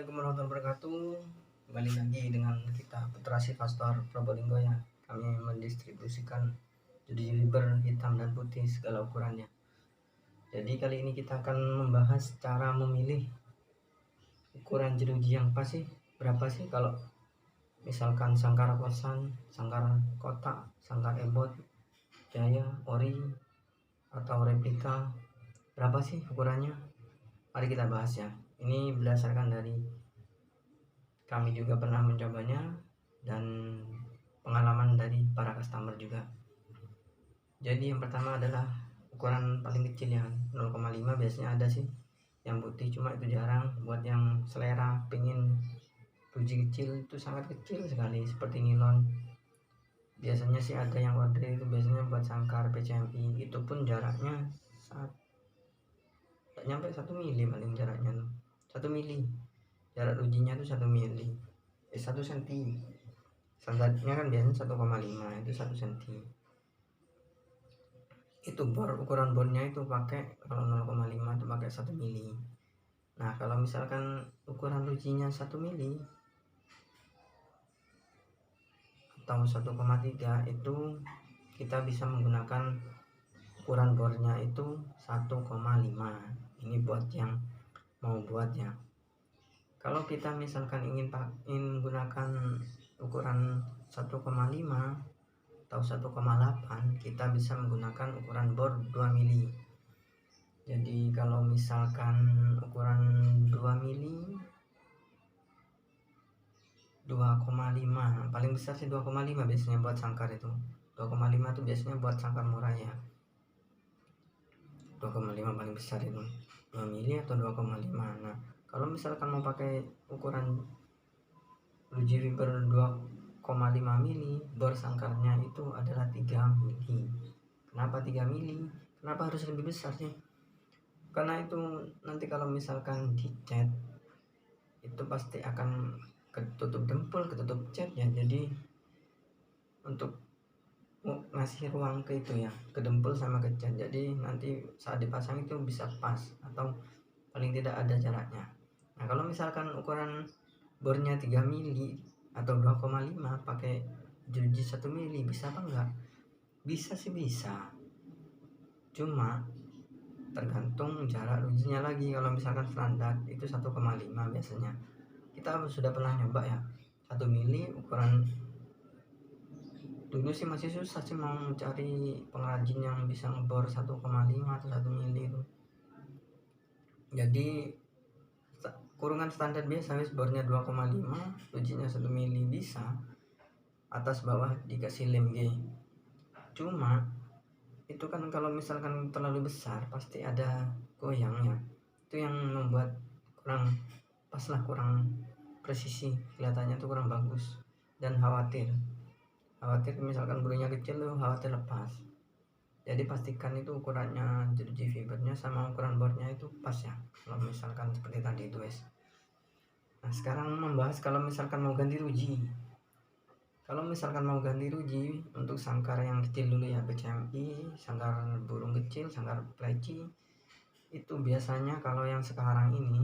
Assalamualaikum warahmatullahi wabarakatuh. Kembali lagi dengan kita Putra Pastor Probolinggo ya. Kami mendistribusikan jersey hitam dan putih segala ukurannya. Jadi kali ini kita akan membahas cara memilih ukuran jeruji yang pas sih. Berapa sih kalau misalkan sangkar kosan, sangkar kotak, sangkar ebot, jaya, ori, atau replika. Berapa sih ukurannya? Mari kita bahas ya. Ini berdasarkan dari kami juga pernah mencobanya dan pengalaman dari para customer juga. Jadi yang pertama adalah ukuran paling kecil ya, 0,5 biasanya ada sih yang putih, cuma itu jarang. Buat yang selera pengen ruji kecil itu sangat kecil sekali seperti nilon, biasanya sih ada yang order itu biasanya buat sangkar PCMI, itu pun jaraknya tak nyampe 1 mili paling jaraknya 1 mili, jarak rujinya itu 1 mili, 1 senti. Standarnya kan biasanya 1,5, itu 1 senti. Itu ukuran bornya itu pakai, kalau 0,5 itu pakai 1 mili. Nah kalau misalkan ukuran rujinya 1 mili atau 1,3 itu kita bisa menggunakan ukuran bornya itu 1,5. Ini buat yang mau buat ya. Kalau kita misalkan ingin menggunakan ukuran 1,5 atau 1,8, kita bisa menggunakan ukuran bor 2 mili. Jadi kalau misalkan ukuran 2 mili 2,5, paling besar sih 2,5 biasanya buat sangkar itu. 2,5 itu biasanya buat sangkar murah ya. 2,5 paling besar itu. 2 mili atau 2,5. Nah, kalau misalkan mau pakai ukuran ruji fiber 2,5 mili, bor sangkarnya itu adalah 3 mili. Kenapa 3 mili? Kenapa harus lebih besar sih? Karena itu nanti kalau misalkan dicat itu pasti akan ketutup dempul, ketutup cat ya. Jadi untuk ngasih ruang ke itu ya, ke dempul sama ke cat. Jadi nanti saat dipasang itu bisa pas atau paling tidak ada jaraknya. Nah kalau misalkan ukuran bornya 3 mili atau 2,5 pakai jeruji 1 mili, bisa apa enggak? Bisa sih bisa, cuma tergantung jarak rujinya lagi. Kalau misalkan standar itu 1,5 biasanya. Kita sudah pernah nyoba ya, 1 mili ukuran. Dulu sih masih susah sih mau cari pengrajin yang bisa ngebor 1,5 atau 1 mili itu. Jadi kurungan standar biasa wis bornya 2,5, rujinya 1 mili bisa. Atas bawah dikasih lem G. Cuma itu kan kalau misalkan terlalu besar pasti ada goyangnya. Itu yang membuat kurang pas lah, kurang presisi, kelihatannya tuh kurang bagus. Dan khawatir misalkan bulunya kecil tuh khawatir lepas. Jadi pastikan itu ukurannya jeruji fibernya sama ukuran bornya itu pas ya, kalau misalkan seperti tadi itu wes. Nah sekarang membahas kalau misalkan mau ganti ruji. Kalau misalkan mau ganti ruji untuk sangkar yang kecil dulu ya, PCMI, sangkar burung kecil, sangkar pleci, itu biasanya kalau yang sekarang ini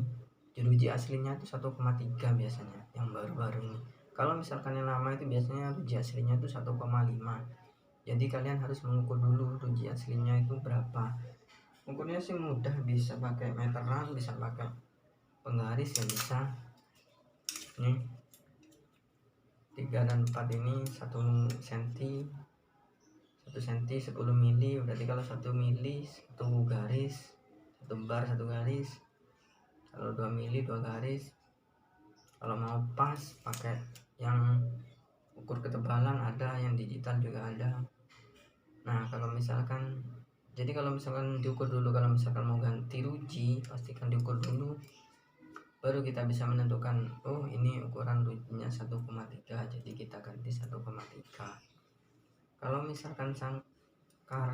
jeruji aslinya itu 1,3 biasanya yang baru-baru ini. Kalau misalkan yang lama itu biasanya ruji aslinya itu 1,5. Jadi kalian harus mengukur dulu ruji aslinya itu berapa. Ukurnya sih mudah, bisa pakai meteran, bisa pakai penggaris ya bisa. Nih 3 dan 4 ini 1 senti 1 senti 10 mili, berarti kalau 1 mili 1 garis, 1 bar 1 garis. Kalau 2 mili 2 garis. Kalau mau pas pakai yang ukur ketebalan ada, yang digital juga ada. Nah kalau misalkan diukur dulu. Kalau misalkan mau ganti ruji pastikan diukur dulu, baru kita bisa menentukan, oh ini ukuran rujinya 1,3, jadi kita ganti 1,3. Kalau misalkan sangkar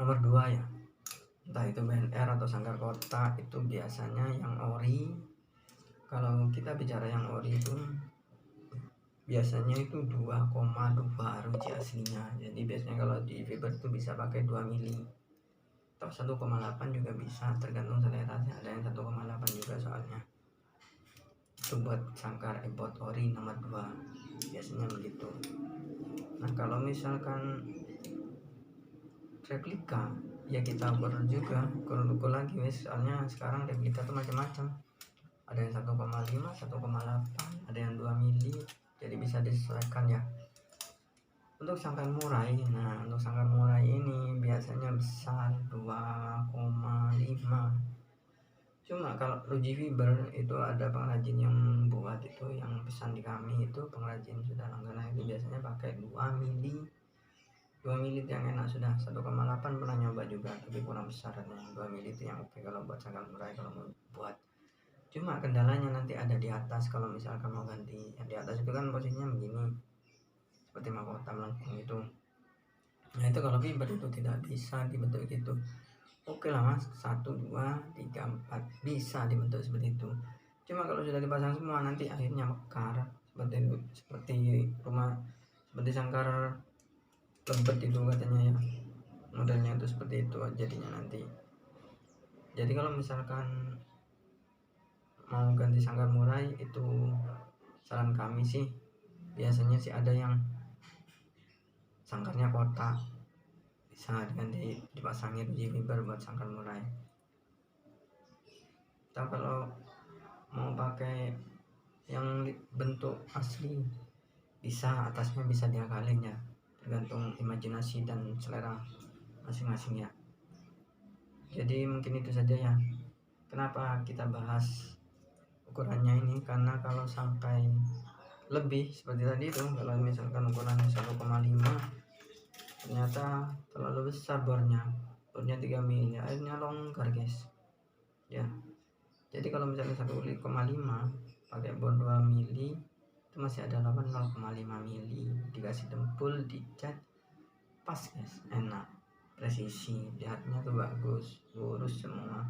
nomor 2 ya, entah itu BNR atau sangkar kotak, itu biasanya yang ori. Kalau kita bicara yang ori itu biasanya itu 2,2 ruji aslinya. Jadi biasanya kalau di fiber itu bisa pakai 2 mili atau 1,8 juga bisa, tergantung selera sih. Ada yang 1,8 juga itu buat sangkar import ori nomor 2, biasanya begitu. Nah kalau misalkan replika ya kita ukur juga, ukur lagi soalnya sekarang replika tuh macam-macam, ada yang 1,5, 1,8, ada yang 2 mili, jadi bisa disesuaikan ya. Untuk sangkar murai, nah untuk sangkar murai ini biasanya besar 2,5. Cuma kalau Ruji Fiber itu ada pengrajin yang buat itu, yang pesan di kami itu pengrajin sudah langganan itu biasanya pakai 2 mili. 2 mili itu yang enak sudah. 1,8 pernah nyoba juga tapi kurang besar, yang 2 mili itu yang oke kalau buat sangkar murai kalau mau buat. Cuma kendalanya nanti ada di atas, kalau misalkan mau ganti yang di atas itu kan posisinya begini seperti mahkota melengkung itu. Nah itu kalau fiber itu tidak bisa dibentuk gitu. Oke lah mas, 1, 2, 3, 4 bisa dibentuk seperti itu. Cuma kalau sudah dipasang semua nanti akhirnya mekar seperti rumah, seperti sangkar lebet itu katanya ya, modelnya itu seperti itu jadinya nanti. Jadi kalau misalkan mau ganti sangkar murai itu saran kami sih biasanya sih ada yang sangkarnya kotak, bisa diganti dipasangin Ruji Fiber buat sangkar murai. Kita kalau mau pakai yang bentuk asli bisa, atasnya bisa diakalin ya, tergantung imajinasi dan selera masing-masing ya. Jadi mungkin itu saja ya, kenapa kita bahas ukurannya ini, karena kalau sampai lebih seperti tadi itu, kalau misalkan ukurannya 1,5 ternyata terlalu besar bornya 3 mili, akhirnya longgar guys ya. Jadi kalau misalnya 1,5 pakai bor 2 mili itu masih ada 0,5 mili, dikasih dempul, dicat pas guys, enak, presisi, lihatnya tuh bagus, lurus semua,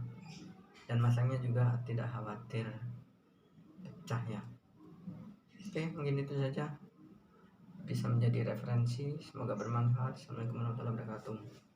dan masangnya juga tidak khawatir pecah ya. Oke, mungkin itu saja, bisa menjadi referensi, semoga bermanfaat. Assalamualaikum warahmatullahi wabarakatuh.